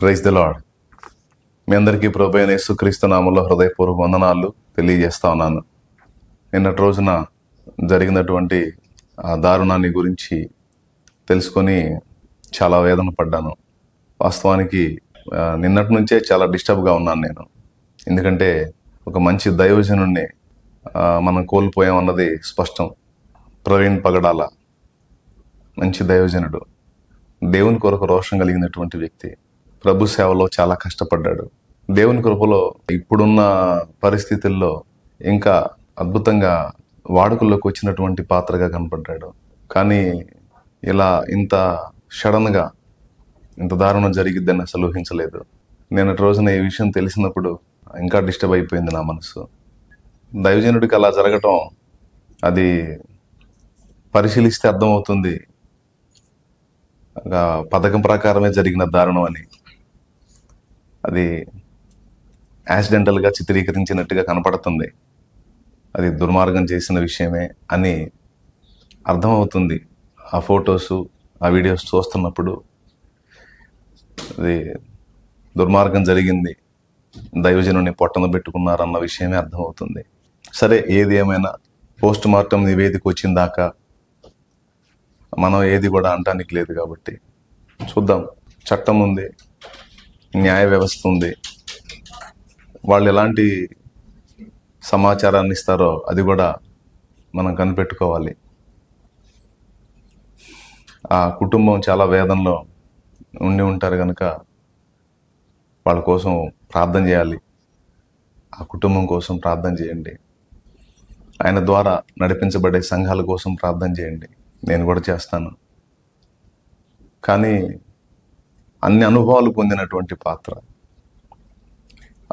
Praise the lord. మీ అందరికీ ప్రభువైన యేసుక్రీస్తు నామములో హృదయపూర్వక వందనాలు తెలియజేస్తా ఉన్నాను. నిన్నటి రోజున జరిగినటువంటి ఆ దారుణాన్ని గురించి తెలుసుకొని చాలా వేదన పడ్డాను. వాస్తవానికి నిన్నటి నుంచే చాలా డిస్టర్బ్గా ఉన్నాను నేను. ఎందుకంటే ఒక మంచి దైవజనుణ్ణి మనం కోల్పోయామన్నది స్పష్టం. ప్రవీణ్ పగడాల మంచి దైవజనుడు, దేవుని కొరకు రోషం కలిగినటువంటి వ్యక్తి, ప్రభు సేవలో చాలా కష్టపడ్డాడు. దేవుని కృపలో ఇప్పుడున్న పరిస్థితుల్లో ఇంకా అద్భుతంగా వాడుకల్లోకి వచ్చినటువంటి పాత్రగా కనపడ్డాడు. కానీ ఇలా ఇంత సడన్గా ఇంత దారుణం జరిగిద్దని అసలు ఊహించలేదు. నిన్నటి రోజున ఈ విషయం తెలిసినప్పుడు ఇంకా డిస్టర్బ్ అయిపోయింది నా మనసు. దైవజనుడికి అలా జరగటం, అది పరిశీలిస్తే అర్థమవుతుంది పథకం ప్రకారమే జరిగిన దారుణం అని. అది యాక్సిడెంటల్గా చిత్రీకరించినట్టుగా కనపడుతుంది. అది దుర్మార్గం చేసిన విషయమే అని అర్థమవుతుంది. ఆ ఫొటోసు, ఆ వీడియోస్ చూస్తున్నప్పుడు అది దుర్మార్గం జరిగింది, దైవజనుని పొట్టన పెట్టుకున్నారన్న విషయమే అర్థమవుతుంది. సరే, ఏది ఏమైనా పోస్ట్ మార్టం నివేదిక వచ్చిందాకా మనం ఏది కూడా అనటానికి లేదు కాబట్టి చూద్దాం. చట్టం ఉంది, న్యాయ వ్యవస్థ ఉంది. వాళ్ళు ఎలాంటి సమాచారాన్ని ఇస్తారో అది కూడా మనం కనిపెట్టుకోవాలి. ఆ కుటుంబం చాలా వేదనలో ఉండి ఉంటారు కనుక వాళ్ళ కోసం ప్రార్థన చేయాలి. ఆ కుటుంబం కోసం ప్రార్థన చేయండి. ఆయన ద్వారా నడిపించబడే సంఘాల కోసం ప్రార్థన చేయండి. నేను కూడా చేస్తాను. కానీ అన్ని అనుభవాలు పొందినటువంటి పాత్ర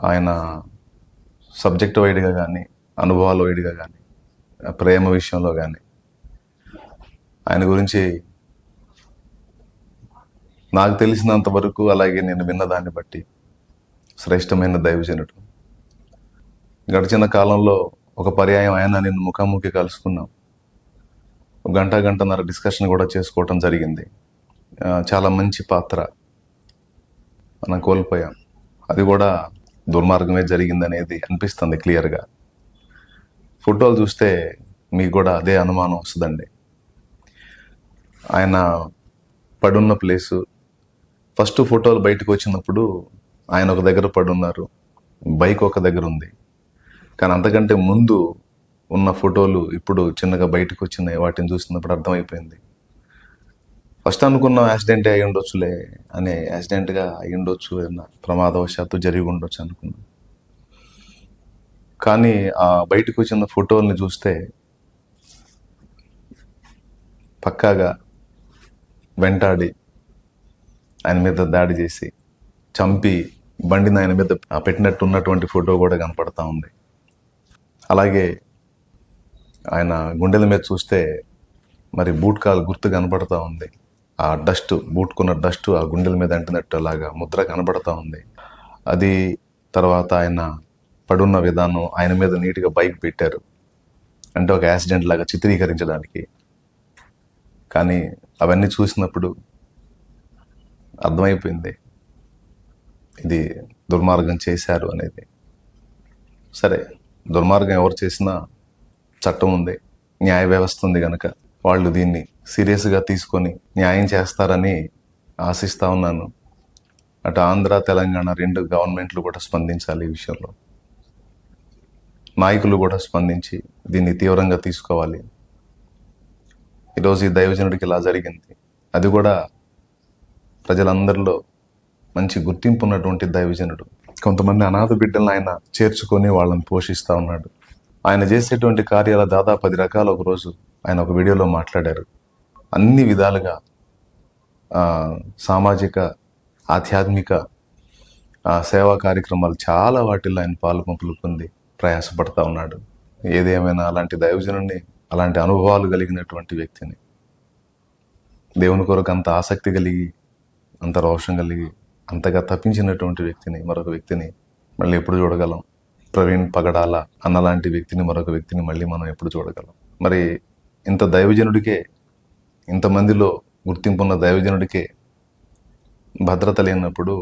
ఆయన. సబ్జెక్ట్ వైడ్గా కానీ, అనుభవాల వైడ్గా కానీ, ప్రేమ విషయంలో కానీ ఆయన గురించి నాకు తెలిసినంత వరకు, అలాగే నేను విన్నదాన్ని బట్టి శ్రేష్టమైన దైవజనుడు. గడిచిన కాలంలో ఒక పర్యాయం ఆయన నేను ముఖాముఖి కలుసుకున్నాం. గంటన్నర డిస్కషన్ కూడా చేసుకోవటం జరిగింది. చాలా మంచి పాత్ర మనం కోల్పోయాం. అది కూడా దుర్మార్గమే జరిగిందనేది అనిపిస్తుంది క్లియర్గా. ఫోటోలు చూస్తే మీకు కూడా అదే అనుమానం వస్తుందండి. ఆయన పడున్న ప్లేసు, ఫస్ట్ ఫోటోలు బయటకు వచ్చినప్పుడు ఆయన ఒక దగ్గర పడున్నారు, బైక్ ఒక దగ్గర ఉంది. కానీ అంతకంటే ముందు ఉన్న ఫోటోలు ఇప్పుడు చిన్నగా బయటకు వచ్చినాయి. వాటిని చూసినప్పుడు అర్థమైపోయింది. ఫస్ట్ అనుకున్న యాక్సిడెంటే అయి ఉండొచ్చులే అనే, యాక్సిడెంట్గా అయి ఉండొచ్చు, ఏదన్నా ప్రమాదవశాత్తు జరిగి ఉండొచ్చు అనుకున్నాం. కానీ ఆ బయటకు వచ్చిన ఫోటోల్ని చూస్తే పక్కాగా వెంటాడి ఆయన మీద దాడి చేసి చంపి బండిని ఆయన మీద పెట్టినట్టు ఉన్నటువంటి ఫోటో కూడా కనపడతా ఉంది. అలాగే ఆయన గుండెల మీద చూస్తే మరి బూట్ కాలు గుర్తు కనపడతా ఉంది. ఆ డస్ట్, బూట్కున్న డస్ట్ ఆ గుండెల మీద అంటినట్టు అలాగా ముద్ర కనపడతా ఉంది. అది తర్వాత ఆయన పడున్న విధానం, ఆయన మీద నీట్గా బైక్ పెట్టారు అంటే ఒక యాక్సిడెంట్ లాగా చిత్రీకరించడానికి. కానీ అవన్నీ చూసినప్పుడు అర్థమైపోయింది ఇది దుర్మార్గం చేశారు అనేది. సరే, దుర్మార్గం ఎవరు చేసినా చట్టం ఉంది, న్యాయ వ్యవస్థ ఉంది కనుక వాళ్ళు దీన్ని సీరియస్గా తీసుకొని న్యాయం చేస్తారని ఆశిస్తూ ఉన్నాను. అటు ఆంధ్ర, తెలంగాణ రెండు గవర్నమెంట్లు కూడా స్పందించాలి ఈ విషయంలో. నాయకులు కూడా స్పందించి దీన్ని తీవ్రంగా తీసుకోవాలి. ఈరోజు ఈ దైవజనుడికి ఇలా జరిగింది, అది కూడా ప్రజలందరిలో మంచి గుర్తింపు ఉన్నటువంటి దైవజనుడు. కొంతమంది అనాథ బిడ్డలను ఆయన చేర్చుకొని వాళ్ళని పోషిస్తూ ఉన్నాడు. ఆయన చేసేటువంటి కార్యాల దాదాపు 10 రకాలు ఒకరోజు ఆయన ఒక వీడియోలో మాట్లాడారు. అన్ని విధాలుగా సామాజిక, ఆధ్యాత్మిక సేవా కార్యక్రమాలు చాలా వాటిల్లో ఆయన పాలుపంపులు పొంది ప్రయాసపడతా ఉన్నాడు. ఏదేమైనా అలాంటి దైవజనుడిని, అలాంటి అనుభవాలు కలిగినటువంటి వ్యక్తిని, దేవుని కొరకు అంత ఆసక్తి కలిగి, అంత రోషం కలిగి, అంతగా తప్పించినటువంటి వ్యక్తిని, మరొక వ్యక్తిని మళ్ళీ ఎప్పుడు చూడగలం? ప్రవీణ్ పగడాల అన్నలాంటి వ్యక్తిని, మరొక వ్యక్తిని మళ్ళీ మనం ఎప్పుడు చూడగలం? మరి ఇంత దైవజనుడికే, ఇంతమందిలో గుర్తింపున్న దైవజనుడికే భద్రత లేనప్పుడు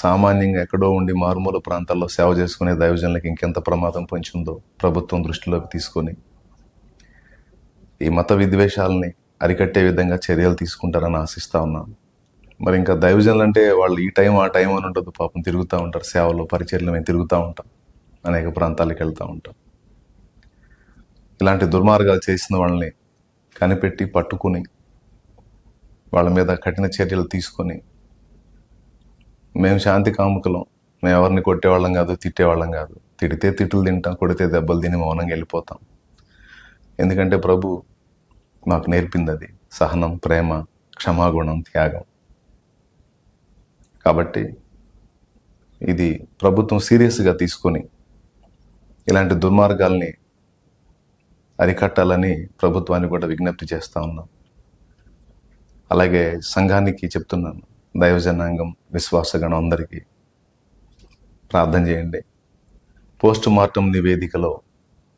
సామాన్యంగా ఎక్కడో ఉండి మారుమూల ప్రాంతాల్లో సేవ చేసుకునే దైవజనులకు ఇంకెంత ప్రమాదం పొంచిందో ప్రభుత్వం దృష్టిలోకి తీసుకొని ఈ మత విద్వేషాలని అరికట్టే విధంగా చర్యలు తీసుకుంటారని ఆశిస్తా ఉన్నాను. మరి ఇంకా దైవజనులు అంటే వాళ్ళు ఈ టైం ఆ టైం అని ఉండదు, పాపం తిరుగుతూ ఉంటారు, సేవలో పరిచర్లు మేము తిరుగుతూ ఉంటాం, అనేక ప్రాంతాలకు వెళ్తూ ఉంటాం. ఇలాంటి దుర్మార్గాలు చేసిన వాళ్ళని కనిపెట్టి పట్టుకుని వాళ్ళ మీద కఠిన చర్యలు తీసుకొని, మేము శాంతి కాముకులం, మేము ఎవరిని కొట్టేవాళ్ళం కాదు, తిట్టేవాళ్ళం కాదు, తిడితే తిట్టులు తింటాం, కొడితే దెబ్బలు తిని మౌనంగా వెళ్ళిపోతాం. ఎందుకంటే ప్రభు మాకు నేర్పింది అది సహనం, ప్రేమ, క్షమాగుణం, త్యాగం. కాబట్టి ఇది ప్రభుత్వం సీరియస్గా తీసుకొని ఇలాంటి దుర్మార్గాల్ని అరికట్టాలని ప్రభుత్వాన్ని కూడా విజ్ఞప్తి చేస్తూ ఉన్నాం. అలాగే సంఘానికి చెప్తున్నాను, దైవజనాంగం, విశ్వాసగణం అందరికీ ప్రార్థన చేయండి. పోస్ట్ మార్టం నివేదికలో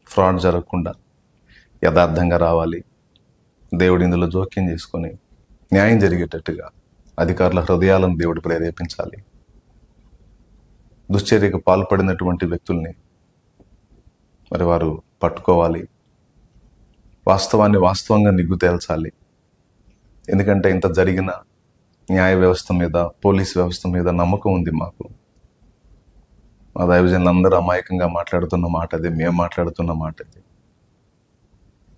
ఫ్రాడ్ జరగకుండా యథార్థంగా రావాలి. దేవుడు ఇందులో జోక్యం చేసుకొని న్యాయం జరిగేటట్టుగా అధికారుల హృదయాలను దేవుడు ప్రేరేపించాలి. దుశ్చర్యకు పాల్పడినటువంటి వ్యక్తుల్ని మరి వారు పట్టుకోవాలి, వాస్తవాన్ని వాస్తవంగా నిగ్గు తేల్చాలి. ఎందుకంటే ఇంత జరిగిన న్యాయ వ్యవస్థ మీద, పోలీస్ వ్యవస్థ మీద నమ్మకం ఉంది మాకు. మా దైవజనులు అందరూ అమాయకంగా మాట్లాడుతున్న మాట అదే, మేము మాట్లాడుతున్న మాట అదే.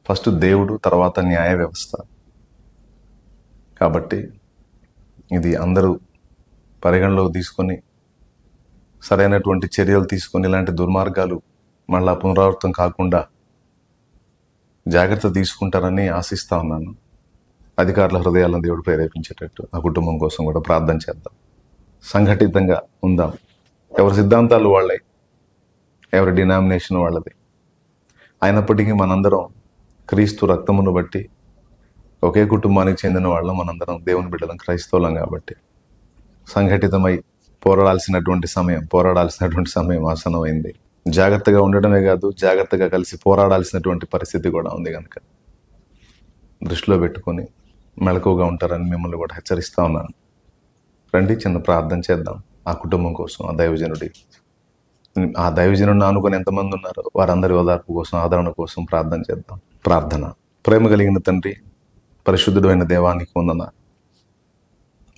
ఫస్ట్ దేవుడు, తర్వాత న్యాయ వ్యవస్థ. కాబట్టి ఇది అందరూ పరిగణలోకి తీసుకొని సరైనటువంటి చర్యలు తీసుకొని ఇలాంటి దుర్మార్గాలు మళ్ళా పునరావృతం కాకుండా జాగ్రత్త తీసుకుంటారని ఆశిస్తా ఉన్నాను. అధికారుల హృదయాలను దేవుడు ప్రేరేపించేటట్టు ఆ కుటుంబం కోసం కూడా ప్రార్థన చేద్దాం. సంఘటితంగా ఉందాం. ఎవరి సిద్ధాంతాలు వాళ్ళే, ఎవరి డినామినేషన్ వాళ్ళది. అయినప్పటికీ మనందరం క్రీస్తు రక్తమును బట్టి ఒకే కుటుంబానికి చెందిన వాళ్ళం, మనందరం దేవుని బిడ్డలం, క్రైస్తవులం. కాబట్టి సంఘటితమై పోరాడాల్సినటువంటి సమయం ఆసన్నమైంది. జాగ్రత్తగా ఉండడమే కాదు, జాగ్రత్తగా కలిసి పోరాడాల్సినటువంటి పరిస్థితి కూడా ఉంది. కనుక దృష్టిలో పెట్టుకొని మెలకువగా ఉంటారని మిమ్మల్ని కూడా హెచ్చరిస్తా ఉన్నాను. రండి, చిన్న ప్రార్థన చేద్దాం ఆ కుటుంబం కోసం, ఆ దైవజనుడిని ఆనుకొని ఎంతమంది ఉన్నారో వారందరి ఓదార్పు కోసం, ఆదరణ కోసం ప్రార్థన చేద్దాం. ప్రార్థన. ప్రేమ కలిగిన తండ్రి, పరిశుద్ధుడు అయిన దేవానికి వందనాలు.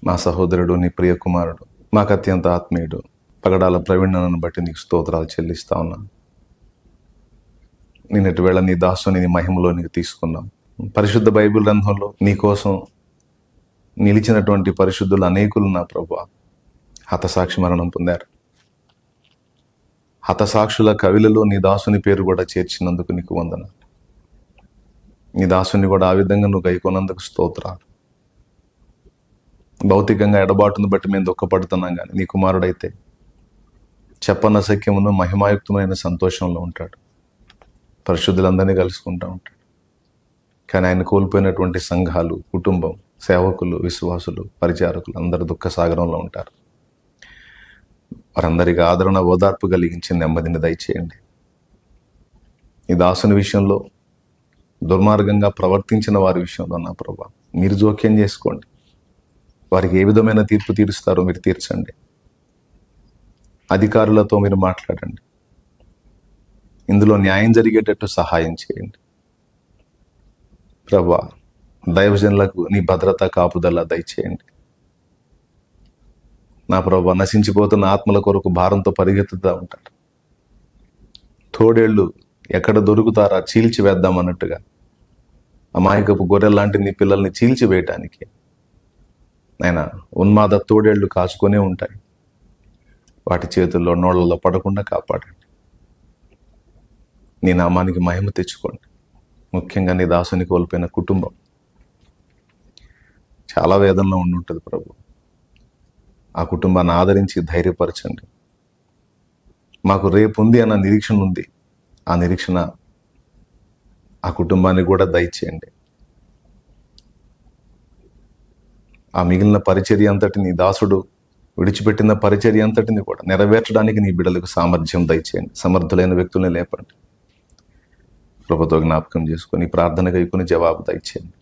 మా సహోదరుడు, నీ ప్రియ కుమారుడు, మాకు అత్యంత ఆత్మీయుడు పగడాల ప్రవీణను బట్టి నీకు స్తోత్రాలు చెల్లిస్తా ఉన్నాను. నిన్నటి వేళ నీ దాసుని నీ మహిమలో నీకు తీసుకున్నాం. పరిశుద్ధ బైబిల్ గ్రంథంలో నీ కోసం నిలిచినటువంటి పరిశుద్ధులు అనేకులు నా ప్రభువా హతసాక్షి మరణం పొందారు. హతసాక్షుల కవిలలో నీ దాసుని పేరు కూడా చేర్చినందుకు నీకు వందనాలు. నీ దాసుని కూడా ఆ విధంగా నువ్వు గైకొన్నందుకు స్తోత్రాలు. భౌతికంగా ఎడబాటును బట్టి మేము దుఃఖపడుతున్నాం, కానీ నీ కుమారుడైతే చెప్పన్న సఖ్యమును మహిమాయుక్తమైన సంతోషంలో ఉంటాడు, పరిశుద్ధులందరినీ కలుసుకుంటూ ఉంటాడు. కానీ ఆయన కోల్పోయినటువంటి సంఘాలు, కుటుంబం, సేవకులు, విశ్వాసులు, పరిచారకులు అందరూ దుఃఖ సాగరంలో ఉంటారు. వారందరికీ ఆదరణ, ఓదార్పు కలిగించి నెమ్మదిని దయచేయండి. ఈ దాసుని విషయంలో, దుర్మార్గంగా ప్రవర్తించిన వారి విషయంలో నా ప్రభా మీరు జోక్యం చేసుకోండి. వారికి ఏ విధమైన తీర్పు తీరుస్తారో మీరు తీర్చండి. అధికారులతో మీరు మాట్లాడండి. ఇందులో న్యాయం జరిగేటట్టు సహాయం చేయండి ప్రభా. దైవజనులకు నీ భద్రత, కాపుదల దయచేయండి నా ప్రభా. నశించిపోతున్న ఆత్మల కొరకు భారంతో పరిగెత్తుతూ ఉంటారు. తోడేళ్లు ఎక్కడ దొరుకుతారా చీల్చివేద్దామన్నట్టుగా అమాయకపు గొర్రెల్లాంటి నీ పిల్లల్ని చీల్చివేయటానికి ఆయన ఉన్మాద తోడేళ్లు కాచుకొనే ఉంటాయి. వాటి చేతుల్లో, నోళ్లలో పడకుండా కాపాడండి. నీ నామానికి మహిమ తెచ్చుకోండి. ముఖ్యంగా నీ దాసుని కోల్పోయిన కుటుంబం చాలా వేదనలో ఉండుంటుంది ప్రభు. ఆ కుటుంబాన్ని ఆదరించి ధైర్యపరచండి. మాకు రేపు ఉంది అన్న నిరీక్షణ ఉంది. ఆ నిరీక్షణ ఆ కుటుంబాన్ని కూడా దయచేయండి. ఆ మిగిలిన పరిచర్య అంతటిని, దాసుడు విడిచిపెట్టిన పరిచర్య అంతటిని కూడా నెరవేర్చడానికి నీ బిడ్డలకు సామర్థ్యం దయచేయండి. సమర్థులైన వ్యక్తుల్ని లేపండి. కృపతో జ్ఞాపకం చేసుకొని ప్రార్థనగా ఇక్కుని జవాబు దయచేయండి.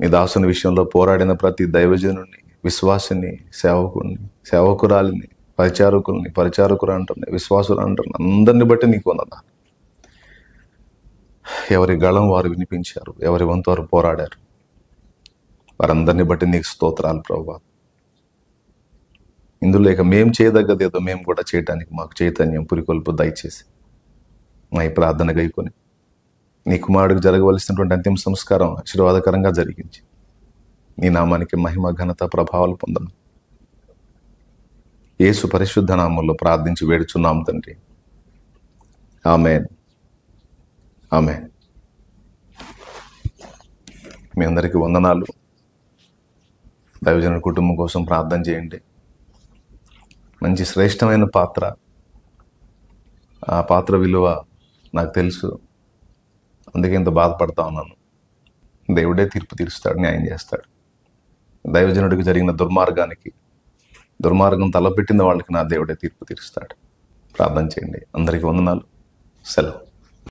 నీ దాసుని విషయంలో పోరాడిన ప్రతి దైవజనుని విశ్వాసిని, సేవకుడిని, సేవకురాలిని, పరిచారకులు అంటున్నాయి, విశ్వాసులు అంటున్నాయి, అందరిని బట్టి నీకు వందనాలు. ఎవరి గళం వారు వినిపించారు, ఎవరి వంతు వారు పోరాడారు, వారందరిని బట్టి నీకు స్తోత్రాలు ప్రభువా. ఇందులో ఇక మేము చేయదగ్గది ఏదో మేము కూడా చేయటానికి మాకు చైతన్యం, పురికొల్పు దయచేసి మా ఈ ప్రార్థన గైకొని నీ కుమారుడికి జరగవలసినటువంటి అంతిమ సంస్కారం ఆశీర్వాదకరంగా జరిగించి నీ నామానికి మహిమ, ఘనత, ప్రభావాలు పొందను. యేసు పరిశుద్ధ నామంలో ప్రార్థించి వేడుచున్నాం తండ్రి. ఆమేన్, ఆమేన్. మీ అందరికీ వందనాలు. దైవజనుడి కుటుంబం కోసం ప్రార్థన చేయండి. మంచి శ్రేష్టమైన పాత్ర. ఆ పాత్ర విలువ నాకు తెలుసు, అందుకే ఇంత బాధపడతా ఉన్నాను. దేవుడే తీర్పు తీరుస్తాడు, న్యాయం చేస్తాడు. దైవజనుడికి జరిగిన దుర్మార్గం తలపెట్టిన వాళ్ళకి నా దేవుడే తీర్పు తీరుస్తాడు. ప్రార్థన చేయండి. అందరికీ వందనాలు. సెలవు.